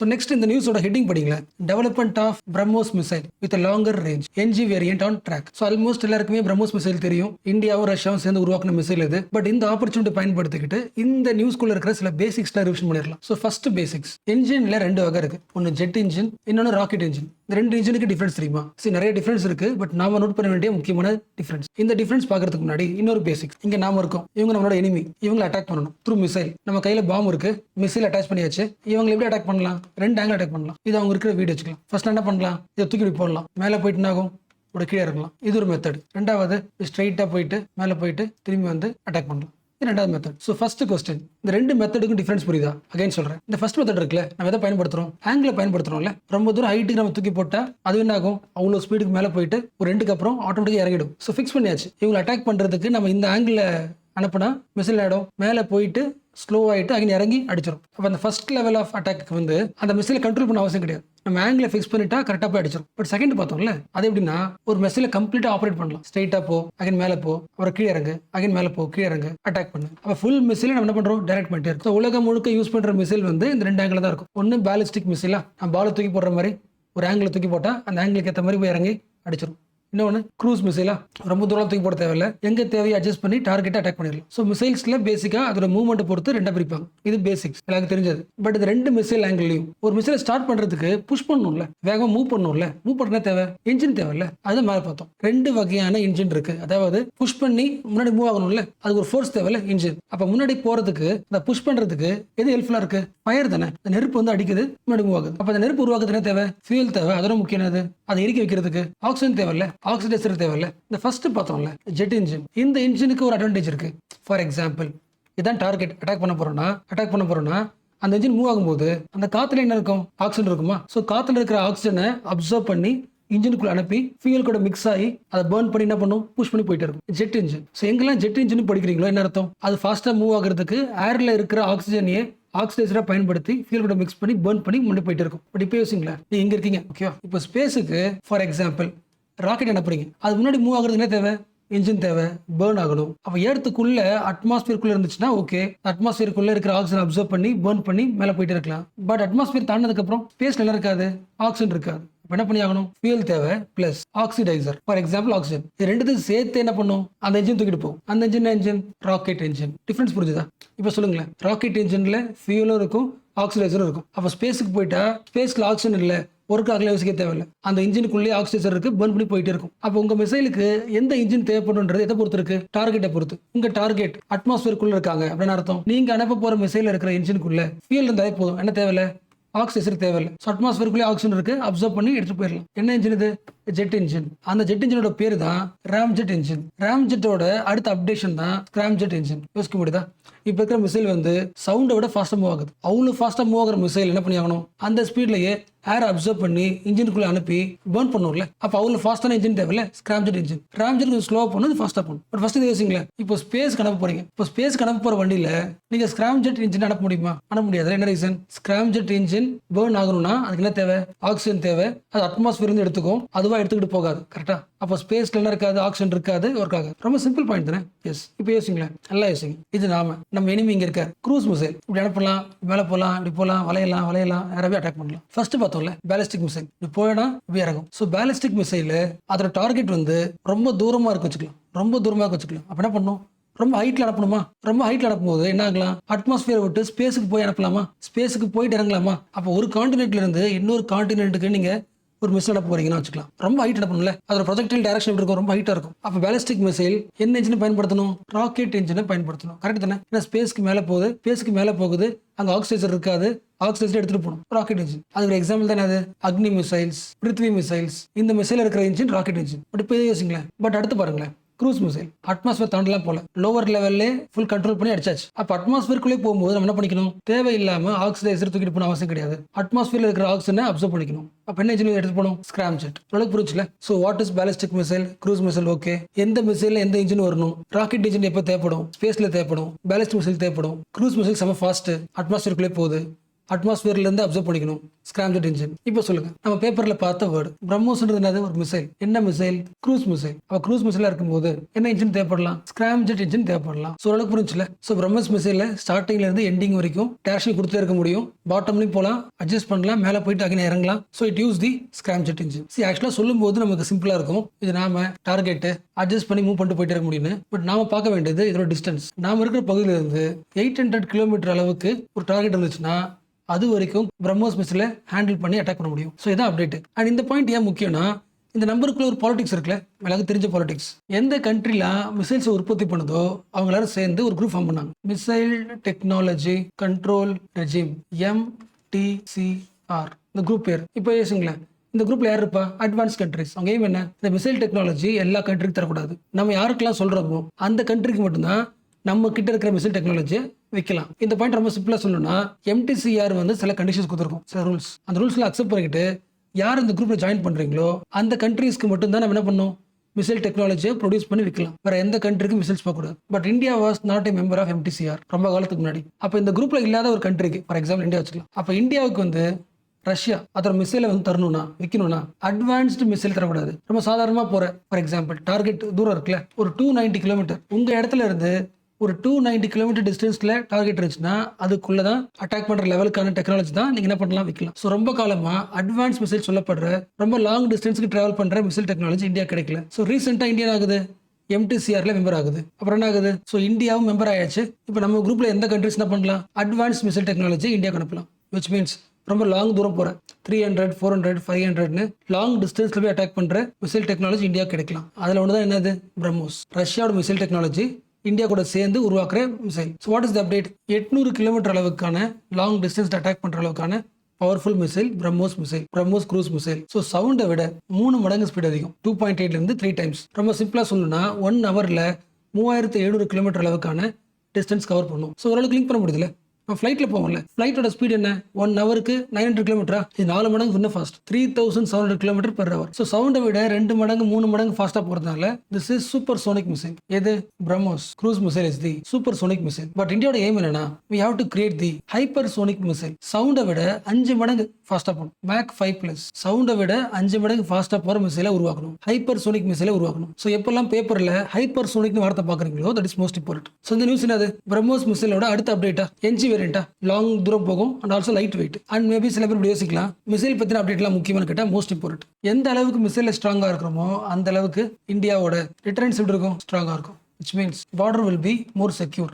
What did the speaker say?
So next இந்த நியூஸோட heading படிங்களேன். Development of BrahMos missile with longer range NG variant on track. So almost எல்லாருக்குமே BrahMos missile தெரியும். இந்தியாவும் ரஷ்யாவும் சேர்ந்து உருவாக்கின மிசைல் இது. பட் இந்த ஆப்பர்ச்சுனிட்டி பயன்படுத்திக்கிட்டு இந்த நியூஸ்குள்ள இருக்கிற சில பேசிக்ஸ்ல ரிவிஷன் பண்ணிடலாம். ஸோ ஃபர்ஸ்ட் பேசிக்ஸ், இன்ஜின்ல 2 வகை இருக்கு. ஒன்னு ஜெட் இன்ஜின், இன்னொன்னு ராக்கெட் இன்ஜின். இந்த 2 இன்ஜினுக்கு டிஃபரன்ஸ் தெரியுமா? சரி, நிறைய டிஃபரன்ஸ் இருக்கு. பட் நாம நோட் பண்ண வேண்டிய முக்கியமான டிஃபரன்ஸ். இந்த டிஃபரன்ஸ் பாக்குறதுக்கு முன்னாடி இன்னொரு பேசிக்ஸ். இங்க நாம இருக்கோம், இவங்க நம்மளோட எனிமி. இவங்களை அட்டாக் பண்ணணும் த்ரூ மிசைல். நம்ம கையில பாம் இருக்கு, மிசைல் அட்டாச் பண்ணியாச்சு. இவங்களை எப்படி அட்டாக் பண்ணலாம்? 2 ஆங்கிள் அட்டாக் பண்ணலாம். இது அவங்க இருக்கிற வீடு வச்சுக்கலாம். ஃபர்ஸ்ட் என்ன பண்ணலாம்? இதை தூக்கி போடலாம். மேலே போயிட்டு என்ன ஆகும்? ஒரு கீழே இருக்கலாம். இது ஒரு மெத்தட். ரெண்டாவது ஸ்ட்ரைட்டா போயிட்டு மேலே போயிட்டு திரும்பி வந்து அட்டாக் பண்ணலாம். ரெண்டாவது மெத்தட். ஸோ ஃபர்ஸ்ட் கொஸ்டின், இந்த 2 மெத்தடுக்கும் டிஃபரன்ஸ் புரியுதா? அகைன் சொல்றேன். இந்த ஃபர்ஸ்ட் மெத்தட் இருக்குல்ல, நம்ம எதை பயன்படுத்துறோம்? ஆங்கிள் பயன்படுத்துறோம்ல. ரொம்ப தூரம் ஹைட்டுக்கு நம்ம தூக்கி போட்டா அது என்ன ஆகும்? அவ்வளோ ஸ்பீடுக்கு மேலே போயிட்டு ஒரு 2க்கு அப்புறம் ஆட்டோமேட்டிக்காக இறங்கிடும். ஸோ ஃபிக்ஸ் பண்ணியாச்சு. இவங்களை அட்டாக் பண்றதுக்கு நம்ம இந்த ஆங்கிள் அனுப்புனா மிசைல் ஆயிடும், மேலே போயிட்டு ஸ்லோ ஆகிட்டு அங்கே இறங்கி அடிச்சிடும். அப்போ அந்த ஃபர்ஸ்ட் லெவல் ஆஃப் அட்டாக்கு வந்து அந்த மிசைலை கண்ட்ரோல் பண்ண அவசியம் கிடையாது. நம்ம ஆங்கிளை ஃபிக்ஸ் பண்ணிட்டா கரெக்டாக போய் அடிச்சிடும். பட் செகண்ட் பார்த்தோம்ல, அது எப்படின்னா ஒரு மிசைலை கம்ப்ளீட்டாக ஆப்ரேட் பண்ணலாம். ஸ்ட்ரைட்டாக போ, அகைன் மேலே போ, அப்புறம் கீழே இறங்கு, அகைன் மேலே போ, கீழே இறங்கு, அட்டாக் பண்ணு. அப்போ ஃபுல் மிசைலை நம்ம என்ன பண்ணுறோம்? டைரக்ட் பண்ணிட்டே இருக்கும். உலகம் முழுக்க யூஸ் பண்ணுற மிசைல் வந்து இந்த 2 ஆங்கிள் தான் இருக்கும். ஒன்று பேலிஸ்டிக் மிசைலா, நம்ம பாலை தூக்கி போடுற மாதிரி ஒரு ஆங்கிளை தூக்கி போட்டால் அந்த ஆங்கிளுக்கு ஏற்ற மாதிரி போய் இறங்கி அடிச்சிடும். இன்னொன்று க்ரூஸ் மிசைலா, ரொம்ப தூரம் தூக்கி போட தேவையில்லை, எங்கே தேவையை அட்ஜஸ்ட் பண்ணி டார்கெட்டை அட்டாக் பண்ணிடலாம். ஸோ மிசைல்ஸ்ல பேசிக்காக அதோட மூவ்மெண்ட் பொறுத்து 2 பிரிப்பாங்க. இது பேசிக்ஸ் எனக்கு தெரிஞ்சது. பட் இந்த 2 மிசைல் ஆங்கிள்லையும் ஒரு மிசைலை ஸ்டார்ட் பண்ணுறதுக்கு புஷ் பண்ணணும்ல, வேகமாக மூவ் பண்ணணும்ல. மூவ் பண்ண தேவை, இன்ஜின் தேவையில்ல. அதை மேலே பார்த்தோம். 2 வகையான இன்ஜின் இருக்கு. அதாவது புஷ் பண்ணி முன்னாடி மூவ் ஆகணும்ல, அதுக்கு ஒரு ஃபோர்ஸ் தேவையில்ல, இன்ஜின். அப்போ முன்னாடி போகிறதுக்கு அந்த புஷ் பண்ணுறதுக்கு எது ஹெல்ப்ஃபுல்லாக இருக்கு? ஃபயர் தானே. அந்த நெருப்பு வந்து அடிக்குது, முன்னாடி மூவ் ஆகுது. அப்போ அந்த நெருப்பு உருவாக்குறது தேவை, ஃபியூல் தேவை. அதோட முக்கியமானது அதை எரிக்க வைக்கிறதுக்கு ஆக்சிஜன் தேவையில்ல, ஆக்சிடைசர் தேவையில்ல. இந்த ஃபர்ஸ்ட் பார்த்தோம்ல ஜெட் இன்ஜின். இந்த இன்ஜினுக்கு ஒரு அட்வான்டேஜ் இருக்கு. ஃபார் எக்ஸாம்பிள், இதான் டார்கெட் அட்டாக் பண்ண போறோம்னா அந்த இன்ஜின் மூவ் ஆகும்போது அந்த காத்துல என்ன இருக்கும்? ஆக்சிஜன் இருக்குமா? ஸோ காத்துல இருக்கிற ஆக்சிஜனை அப்சர்வ் பண்ணி இன்ஜினுக்குள்ள அனுப்பி ஃபியூல் கூட மிக்ஸ் ஆகி அதை பர்ன் பண்ணி என்ன பண்ணும்? புஷ் பண்ணி போயிட்டு இருக்கும். Jet engine. ஸோ எங்கெல்லாம் ஜெட் இன்ஜின் படிக்கிறீங்களோ என்ன அர்த்தம்? அது ஃபாஸ்ட்டாக மூவ் ஆகுறதுக்கு ஏர்ல இருக்கிற ஆக்சிஜனையே ஆக்சிடைசரா பயன்படுத்தி ஃபியூல் கூட மிக்ஸ் பண்ணி பர்ன் பண்ணி முன்னாடி போயிட்டு இருக்கும். பட் இப்போ யோசிங்களா, நீ இங்க இருக்கீங்க, ஓகேவா? இப்போ ஸ்பேஸுக்கு ஃபார் எக்ஸாம்பிள் ராக்கெட் அனுப்புறீங்க. அது முன்னாடி மூவ் ஆகுறதுக்கு என்ன தேவை? இன்ஜின் தேவை, பர்ன் ஆகணும். அப்போ ஏர்த்துக்குள்ள அட்மாஸ்பியருக்குள்ள இருந்துச்சுன்னா ஓகே, அட்மாஸ்பியருக்குள்ள இருக்கிற ஆக்சிஜன் அப்சர்வ் பண்ணி பர்ன் பண்ணி மேலே போயிட்டு இருக்கலாம். பட் அட்மாஸ்பியர் தாண்டினதுக்கு அப்புறம் ஸ்பேஸ்ல என்ன இருக்காது? ஆக்சிஜன் இருக்காது. என்ன பண்ணி ஆகணும்? ஃபியூல் தேவை plus oxidiser. For example oxygen. இது 2த்தையும் சேர்த்து என்ன பண்ணும்? அந்த இன்ஜின் தூக்கிட்டு போகும். அந்த இன்ஜின் ராக்கெட் இன்ஜின். டிஃபரன்ஸ் புரிஞ்சுதா? இப்போ சொல்லுங்களேன், ராக்கெட் இன்ஜின்ல ஃபியூலும் இருக்கும், ஆக்சிடைசரும் இருக்கும். அப்போ ஸ்பேஸுக்கு போயிட்டா ஸ்பேஸ்ல ஆக்சிஜன் இல்லை, ஒர்க் ஆகல, யோசிக்க தேவையில்லை. அந்த இன்ஜினுக்குள்ளே ஆக்சிடைசர் இருக்கு, பர்ன் பண்ணி போயிட்டே இருக்கும். அப்போ உங்க மிசைலுக்கு எந்த இன்ஜின் தேவைப்படுன்றது எதை பொறுத்து இருக்கு? டார்கெட்டை பொறுத்து. உங்க டார்கெட் அட்மாஸ்பியருக்குள்ள இருக்காங்க அப்படின்னு அர்த்தம். நீங்க அனுப்ப போற மிசைல இருக்கிற இன்ஜினுக்குள்ள ஃபியூல் இருந்தாலே போதும். என்ன தேவையில்லை? ஆக்சிடைசர் தேவையில்லை. ஸோ அட்மாஸ்பியருக்குள்ளே ஆக்சிஜன் இருக்கு, அப்சர்வ் பண்ணி எடுத்து போயிடலாம். என்ன இன்ஜின் இது? Jet engine. அந்த ஜெட் இன்ஜினோட பேரு தான் ராம்ஜெட் இன்ஜின். ராம்ஜெட்டோட அடுத்த அப்டேஷன் தான் ஸ்கிராம்ஜெட் இன்ஜின். யோசிக்க முடியுதா? இப்போ இருக்கிற மிசைல் வந்து சவுண்டை விட ஃபாஸ்ட்டாக மூவ் ஆகுது. அவ்வளோ ஃபாஸ்ட்டாக மூவ் ஆகிற மிசைல் என்ன பண்ணி ஆகணும்? அந்த ஸ்பீட்லேயே ஏர் அப்சர்வ் பண்ணி இன்ஜினுக்குள்ள அனுப்பி பர்ன் பண்ணும்ல. அப்போ அவ்வளோ ஃபாஸ்ட்டான இன்ஜின் தேவையில்ல, ஸ்கிராம்ஜெட் இன்ஜின். ராம்ஜெட் ஸ்லோவாக பண்ணும், ஃபாஸ்ட்டாக பண்ணும். பட் ஃபர்ஸ்ட் யோசிங்களேன், இப்போ ஸ்பேஸ்க்கு அனுப்ப போறீங்க. இப்போ ஸ்பேஸ்க்கு அனுப்ப போகிற வண்டியில் நீங்கள் ஸ்கிராம்ஜெட் இன்ஜின் அனுப்ப முடியுமா? அனுப்ப முடியாது. என்ன ரீசன்? ஸ்கிராம்ஜெட் இன்ஜின் பர்ன் ஆகணும்னா அதுக்கு என்ன தேவை? ஆக்சிஜன் தேவை. அது அட்மாஸ்பியர் இருந்து எடுத்துக்கும், அதுவா எடுத்துக்கிட்டு போகாது. கரெக்டா? அப்போ ஸ்பேஸ்ல என்ன இருக்காது? ஆக்சிஜன் இருக்காது, ஒர்க் ஆகாது. ரொம்ப சிம்பிள் பாயிண்ட் தானே? எஸ். இப்போ யோசிங்களேன், நல்லா யோசிங்க. இது நம்ம எனிமி இங்க இருக்காரு. Cruise missile. இப்படி அனுப்பலாம், மேலே போகலாம், இப்படி போகலாம், வளையலாம், யாராவே அட்டாக் பண்ணலாம். ஃபர்ஸ்ட் பார்த்தோம்ல பேலிஸ்டிக் மிசைல். இப்படி போயினா இப்படி இறங்கும். ஸோ பேலிஸ்டிக் மிசைல் அதோட டார்கெட் வந்து ரொம்ப தூரமா இருக்கு வச்சுக்கலாம். அப்ப என்ன பண்ணும்? ரொம்ப ஹைட்ல அனுப்பணுமா? ரொம்ப ஹைட்ல அனுப்பும்போது என்ன ஆகலாம்? அட்மாஸ்பியர் விட்டு ஸ்பேஸுக்கு போய் அனுப்பலாமா? ஸ்பேஸுக்கு போயிட்டு இறங்கலாமா? அப்போ ஒரு கான்டினென்ட்ல இருந்து இன்னொரு கான்டினென்ட்டுக்கு நீங்க ஒரு மிசைல் அனுப்ப போறீங்கன்னு வச்சுக்கலாம். ரொம்ப ஹைட் அனுப்பணும்ல, அதோட ப்ரொஜெக்டைல் டைரக்ஷன் இருக்கும், ரொம்ப ஹைட்டா இருக்கும். அப்போ பேலிஸ்டிக் மிசைல் என்ன இன்ஜினை பயன்படுத்தணும்? ராக்கெட் இன்ஜினை பயன்படுத்தணும். கரெக்ட் தானே? ஏன்னா ஸ்பேஸ்க்கு மேலே போகுது, அங்க ஆக்சிடைசர் இருக்காது, ஆக்சிடைசர் எடுத்துட்டு போகணும். Rocket engine. அதுக்கு எக்ஸாம்பிள் தானே அது அக்னி மிசைல்ஸ், பிருத்வி மிசைல்ஸ். இந்த மிசைல் இருக்கிற இன்ஜின் ராக்கெட் இன்ஜின். பட் இப்போ யோசிங்களேன். பட் அடுத்து பாருங்களேன், க்ரூஸ் மிசைல். அட்மாஸ்பியர் தாண்டலாம் போல, லோவர் லெவல்லே ஃபுல் கண்ட்ரோல் பண்ணி அடிச்சாச்சு. அப்போ அட்மாஸ்பியருக்குள்ளே போகும்போது நம்ம என்ன பண்ணிக்கணும்? தேவையில்லாம ஆக்சிடைசர் தூக்கிட்டு போன அவசியம் கிடையாது. அட்மாஸ்பியர்ல இருக்கிற ஆக்சிஜனை அப்சர்வ் பண்ணிக்கணும். அப்போ என்ன இன்ஜின் எடுத்து போகணும்? ஸ்கிராம்ஜெட். உங்களுக்கு புரிச்சுல? So what is ballistic missile, cruise missile? Okay. எந்த மிசைல எந்த இன்ஜின் வரணும்? ராக்கெட் இன்ஜின் எப்போ தேவைப்படும்? ஸ்பேஸ்ல தேவைப்படும். பேலிஸ்டிக் மிசைல் தேவைப்படும். க்ரூஸ் மிசைல் செம ஃபாஸ்ட், அட்மாஸ்பியருக்குள்ளே போகுது, அட்மாஸ்பியர்ல இருந்து அப்சர்வ் பண்ணிக்கணும் ஸ்கிராம்ஜெட் இன்ஜின். இப்போ சொல்லுங்க, நம்ம பேப்பர்ல பார்த்த வேர்டு பிரம்மோஸ்ன்றது என்னது? ஒரு மிசைல். என்ன மிசைல்? Cruise missile. அப்ப க்ரூஸ் மிசைலா இருக்கும்போது என்ன இன்ஜின் தேவைப்படலாம்? ஸ்கிராம்ஜெட் இன்ஜின் தேவைப்படலாம். ஸோ ஓரளவுக்கு புரிஞ்சுல. ஸோ பிரம்மோஸ் மிசைல ஸ்டார்டிங்ல இருந்து எண்டிங் வரைக்கும் டேரக்ஷன் கொடுத்தே இருக்க முடியும். பாட்டம்லையும் போகலாம், அட்ஜஸ்ட் பண்ணலாம், மேலே போயிட்டு அங்கே இறங்கலாம். So it use the scramjet engine. ஆக்சுவலாக சொல்லும் போது நமக்கு சிம்பிளா இருக்கும், இது நாம டார்கெட் அட்ஜஸ்ட் பண்ணி மூவ் பண்ணிட்டு போயிட்டே இருக்க முடியும்னு. பட் நாம பார்க்க வேண்டியது இதோட டிஸ்டன்ஸ். நாம இருக்கிற பகுதியில இருந்து 800 கிலோமீட்டர் அளவுக்கு ஒரு டார்கெட் இருந்துச்சுன்னா அது வரைக்கும் பிரம்மோஸ் மிசைலை ஹேண்டில் பண்ணி அட்டாக் பண்ண முடியும். ஸோ இதான் அப்டேட். அண்ட் இந்த பாயிண்ட் ஏன் முக்கியம்னா, இந்த நம்பருக்குள்ள ஒரு பாலிடிக்ஸ் இருக்குல்ல, எல்லாருக்கும் தெரிஞ்ச பாலிடிக்ஸ். எந்த கண்ட்ரில மிசைல்ஸ் உற்பத்தி பண்ணுதோ அவங்க எல்லாரும் சேர்ந்து ஒரு குரூப் ஃபார்ம் பண்ணாங்க, missile technology control regime, MTCR. இந்த குரூப் பேர் இப்போ யோசிங்களேன். இந்த குரூப்ல யார் இருப்பா? Advance countries. அவங்க எய்ம் என்ன? இந்த மிசைல் டெக்னாலஜி எல்லா கண்ட்ரிக்கும் தரக்கூடாது. நம்ம யாருக்கெல்லாம் சொல்றோமோ அந்த கண்ட்ரிக்கு மட்டும்தான் நம்ம கிட்ட இருக்கிற மிசைல் டெக்னாலஜியை வைக்கலாம். இந்த பாயிண்ட் ரொம்ப சிம்பிளா சொல்லணும்னா, MTCR வந்து சில கண்டிஷன்ஸ் கொடுத்துருக்கும், சில ரூல்ஸ். அந்த ரூல்ஸ்ல அக்செப்ட் பண்ணிக்கிட்டு யார் இந்த குரூப்ல ஜாயின் பண்றீங்களோ அந்த கண்ட்ரீஸ்க்கு மட்டும் தான் நம்ம என்ன பண்ணணும், மிசைல் டெக்னாலஜியை ப்ரொடியூஸ் பண்ணி விற்கலாம். வேற எந்த கண்ட்ரிக்கும் மிசைல்ஸ் போகக்கூடாது. But India was not a member of MTCR ரொம்ப காலத்துக்கு முன்னாடி. அப்போ இந்த குரூப்ல இல்லாத ஒரு கண்ட்ரிக்கு, ஃபார் எக்ஸாம்பிள் இந்தியா வச்சுக்கலாம். அப்போ இந்தியாவுக்கு வந்து ரஷ்யா அதோட மிசைலை வந்து தரணும்னா, விற்கணும்னா அட்வான்ஸ்டு மிசைல் தரக்கூடாது. ரொம்ப சாதாரணமாக போற, ஃபார் எக்ஸாம்பிள் டார்கெட் தூரம் இருக்குல்ல, ஒரு 290 கிலோமீட்டர் உங்க இடத்துல இருந்து ஒரு 290 கிலோமீட்டர் டிஸ்டன்ஸ்ல டார்கெட் இருந்துச்சுன்னா அதுக்குள்ள தான் அட்டாக் பண்ற லெவலுக்கான டெக்னாலஜி தான் நீங்க என்ன பண்ணலாம், விற்கலாம். ஸோ ரொம்ப காலமா அட்வான்ஸ் மிசைல் சொல்லப்படுற ரொம்ப லாங் டிஸ்டன்ஸ்க்கு டிராவல் பண்ற மிசைல் டெக்னாலஜி இந்தியா கிடைக்கல. ஸோ ரீசெண்டா இந்தியா ஆகுது, MTCRல மெம்பர் ஆகுது. அப்புறம் என்ன ஆகுது? ஸோ இந்தியாவும் மெம்பர் ஆயாச்சு. இப்போ நம்ம குரூப்ல எந்த கண்ட்ரிஸ் என்ன பண்ணலாம், அட்வான்ஸ் மிசைல் டெக்னாலஜி இந்தியா அனுப்பலாம். விச் மீன்ஸ் ரொம்ப லாங் தூரம் போற 300, 400, 500 லாங் டிஸ்டன்ஸ்ல போய் அட்டாக் பண்ற மிசைல் டெக்னாலஜி இந்தியா கிடைக்கலாம். அதுல ஒன்று தான் என்னது, பிரம்மோஸ். ரஷ்யாவோட மிசைல் டெக்னாலஜி இந்தியா கூட சேர்ந்து உருவாக்குற missile. So what is the update? 800 kilometre அளவுக்கான லாங் டிஸ்டன்ஸ் அட்டாக் பண்ற அளவுக்கான powerful missile BrahMos missile, BrahMos cruise missile. So சவுண்டை விட 3 மடங்கு ஸ்பீட் அதிகம், 2.8 இருந்து 3 டைம்ஸ். ரொம்ப சிம்பிளா சொல்லணும்னா 1 ஹவர்ல 3700 கிலோமீட்டர் அளவுக்கான டிஸ்டன்ஸ் கவர் பண்ணும். ஸோ ஓரளவுக்கு லிங்க் பண்ண முடியுதுல. ஃப்ளைட்ல போவோம்ல, ஃப்ளைட்டோட ஸ்பீட் என்ன? 1 ஹவருக்கு 900 கிலோமீட்டரா? இது 4 மடங்கு இன்னும் fast, 3700 kilometre per hour. So சவுண்டை விட 2 மடங்கு 3 மடங்கு ஃபாஸ்டா போறதுனால this is supersonic missile. எது? BrahMos cruise missile is the supersonic missile. But இந்தியாவோட எய்ம் என்னன்னா, we have to create the hypersonic missile. சவுண்டை விட 5 மடங்கு ஃபாஸ்டா போகணும், மேக் 5+. சவுண்டை விட 5 மடங்கு ஃபாஸ்டா போற மிசைலை உருவாக்கணும், ஹைப்பர் சோனிக் மிசைலை உருவாக்கணும். ஸோ எப்பெல்லாம் பேப்பர்ல ஹைப்பர் சோனிக்னு வார்த்தை பாக்குறீங்களோ that is most important. So இந்த நியூஸ் என்னது? பிரம்மோஸ் மிசைலோட அடுத்த அப்டேட்டா NG வேரியண்டா, லாங் தூரம் போகும் and also light weight. And maybe சில பேர் யோசிக்கலாம், மிசைல் பத்தின அப்டேட்லாம் முக்கியமான கேட்டா மோஸ்ட் இம்பார்ட்டன்ட். எந்த அளவுக்கு மிசைல் ஸ்ட்ராங்கா இருக்கிறோமோ அந்த அளவுக்கு இந்தியாவோட ரிட்டர்ன்ஸ் எப்படி இருக்கும், ஸ்ட்ராங்கா இருக்கும். which means border will be more secure.